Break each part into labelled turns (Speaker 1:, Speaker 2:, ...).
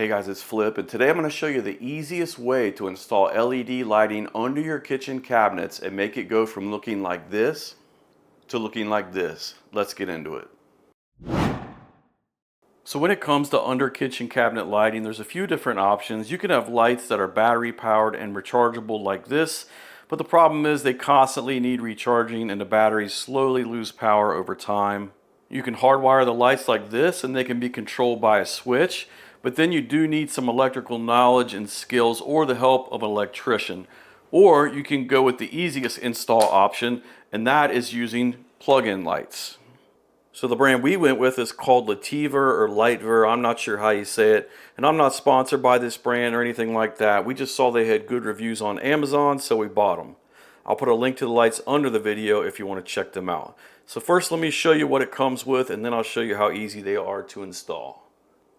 Speaker 1: Hey guys, it's Flip, and today I'm going to show you the easiest way to install LED lighting under your kitchen cabinets and make it go from looking like this to looking like this. Let's get into it. So when it comes to under kitchen cabinet lighting, there's a few different options. You can have lights that are battery powered and rechargeable like this, but the problem is they constantly need recharging and the batteries slowly lose power over time. You can hardwire the lights like this and they can be controlled by a switch, but then you do need some electrical knowledge and skills or the help of an electrician. Or you can go with the easiest install option, and that is using plug-in lights. So the brand we went with is called Lativer or Lightver. I'm not sure how you say it, and I'm not sponsored by this brand or anything like that. We just saw they had good reviews on Amazon, so we bought them. I'll put a link to the lights under the video if you want to check them out. So first let me show you what it comes with, and then I'll show you how easy they are to install.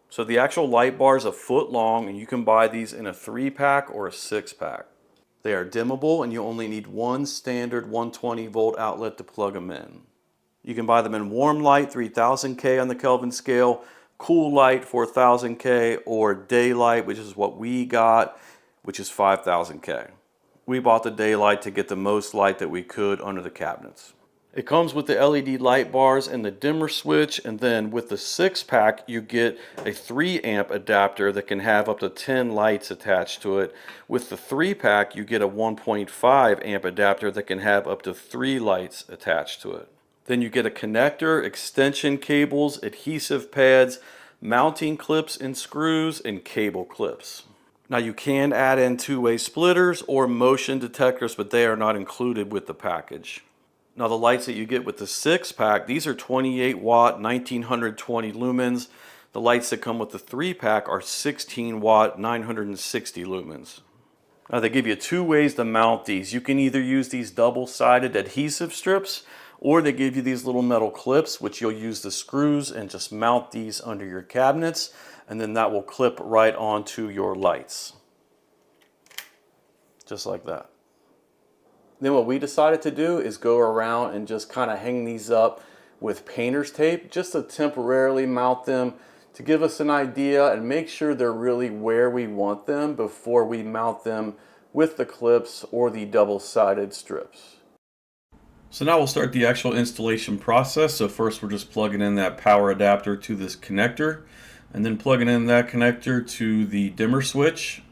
Speaker 1: So the actual light bar is a foot long, and you can buy these in a 3-pack or a 6-pack. They are dimmable, and you only need one standard 120 volt outlet to plug them in. You can buy them in warm light 3000K on the Kelvin scale, cool light 4000K, or daylight, which is what we got, which is 5000K. We bought the daylight to get the most light that we could under the cabinets. It comes with the LED light bars and the dimmer switch, and then with the 6-pack you get a 3 amp adapter that can have up to 10 lights attached to it. With the 3-pack you get a 1.5 amp adapter that can have up to 3 lights attached to it. Then you get a connector, extension cables, adhesive pads, mounting clips and screws, and cable clips. Now you can add in two-way splitters or motion detectors, but they are not included with the package. Now the lights that you get with the 6-pack, these are 28 watt, 1920 lumens. The lights that come with the 3-pack are 16 watt, 960 lumens. Now they give you two ways to mount these. You can either use these double-sided adhesive strips, or they give you these little metal clips, which you'll use the screws and just mount these under your cabinets, and then that will clip right onto your lights. Just like that. Then what we decided to do is go around and just kind of hang these up with painter's tape just to temporarily mount them to give us an idea and make sure they're really where we want them before we mount them with the clips or the double-sided strips. So now we'll start the actual installation process. So first we're just plugging in that power adapter to this connector, and then plugging in that connector to the dimmer switch.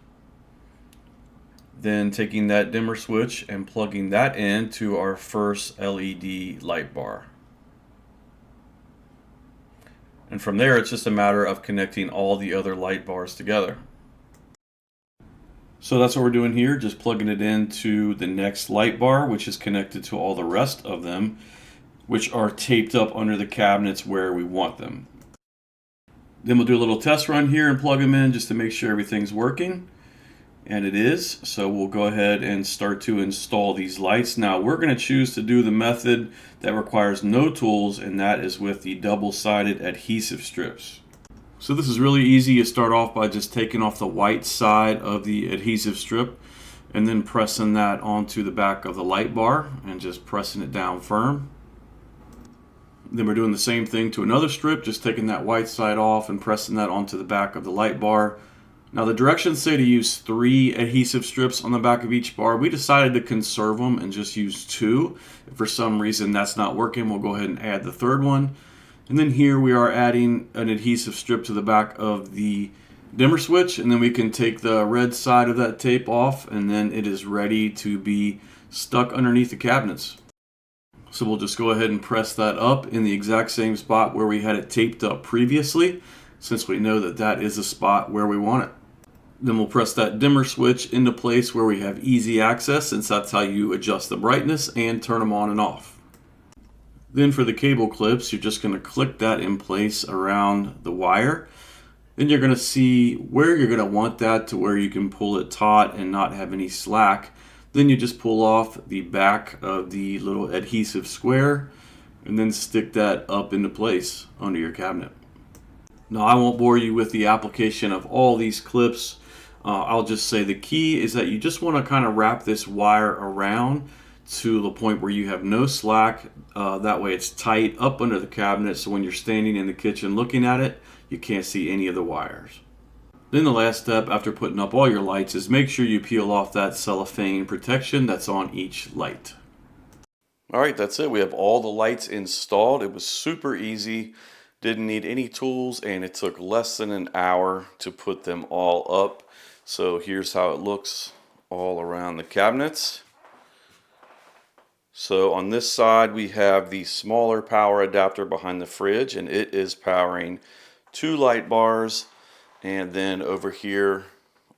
Speaker 1: Then taking that dimmer switch and plugging that into our first LED light bar. And from there it's just a matter of connecting all the other light bars together. So that's what we're doing here, just plugging it into the next light bar, which is connected to all the rest of them, which are taped up under the cabinets where we want them. Then we'll do a little test run here and plug them in just to make sure everything's working. And it is, so we'll go ahead and start to install these lights. Now we're going to choose to do the method that requires no tools, and that is with the double-sided adhesive strips. So this is really easy. You start off by just taking off the white side of the adhesive strip and then pressing that onto the back of the light bar and just pressing it down firm. Then we're doing the same thing to another strip, just taking that white side off and pressing that onto the back of the light bar. Now the directions say to use 3 adhesive strips on the back of each bar. We decided to conserve them and just use 2. If for some reason that's not working, we'll go ahead and add the 3rd one. And then here we are adding an adhesive strip to the back of the dimmer switch, and then we can take the red side of that tape off, and then it is ready to be stuck underneath the cabinets. So we'll just go ahead and press that up in the exact same spot where we had it taped up previously, since we know that that is the spot where we want it. Then we'll press that dimmer switch into place where we have easy access, since that's how you adjust the brightness and turn them on and off. Then for the cable clips, you're just going to click that in place around the wire. Then you're going to see where you're going to want that to where you can pull it taut and not have any slack. Then you just pull off the back of the little adhesive square and then stick that up into place under your cabinet. Now I won't bore you with the application of all these clips. I'll just say the key is that you just want to kind of wrap this wire around to the point where you have no slack. That way it's tight up under the cabinet, so when you're standing in the kitchen looking at it, you can't see any of the wires. Then the last step after putting up all your lights is make sure you peel off that cellophane protection that's on each light. All right, that's it. We have all the lights installed. It was super easy, didn't need any tools, and it took less than an hour to put them all up. So here's how it looks all around the cabinets. So on this side we have the smaller power adapter behind the fridge, and it is powering 2 light bars. And then over here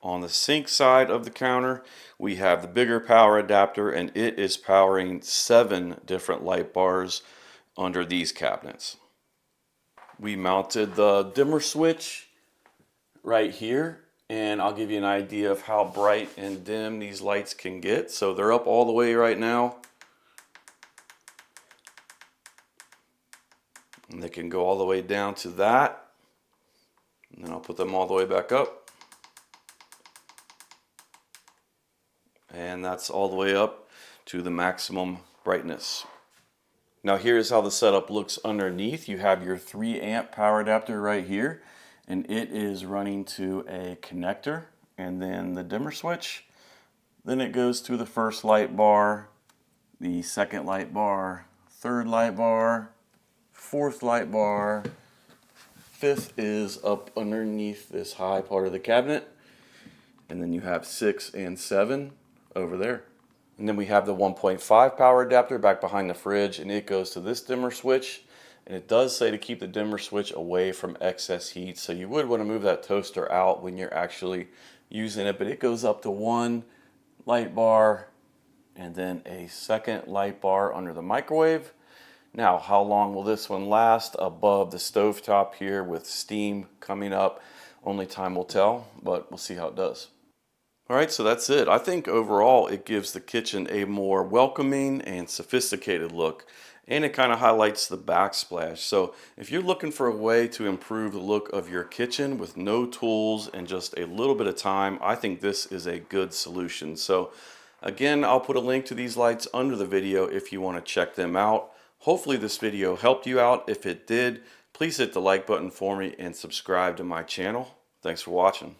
Speaker 1: on the sink side of the counter, we have the bigger power adapter, and it is powering 7 different light bars under these cabinets. We mounted the dimmer switch right here, and I'll give you an idea of how bright and dim these lights can get. So they're up all the way right now, and they can go all the way down to that. And then I'll put them all the way back up. And that's all the way up to the maximum brightness. Now here's how the setup looks underneath. You have your 3 amp power adapter right here, and it is running to a connector, and then the dimmer switch. Then it goes to the first light bar, the second light bar, third light bar, fourth light bar. Fifth is up underneath this high part of the cabinet, and then you have 6 and 7 over there. And then we have the 1.5 power adapter back behind the fridge, and it goes to this dimmer switch, and it does say to keep the dimmer switch away from excess heat, so you would want to move that toaster out when you're actually using it. But it goes up to 1 light bar and then a second light bar under the microwave. Now, how long will this one last above the stovetop here with steam coming up? Only time will tell, but we'll see how it does. All right, so that's it. I think overall it gives the kitchen a more welcoming and sophisticated look, and it kind of highlights the backsplash. So if you're looking for a way to improve the look of your kitchen with no tools and just a little bit of time, I think this is a good solution. So again, I'll put a link to these lights under the video if you want to check them out. Hopefully this video helped you out. If it did, please hit the like button for me and subscribe to my channel. Thanks for watching.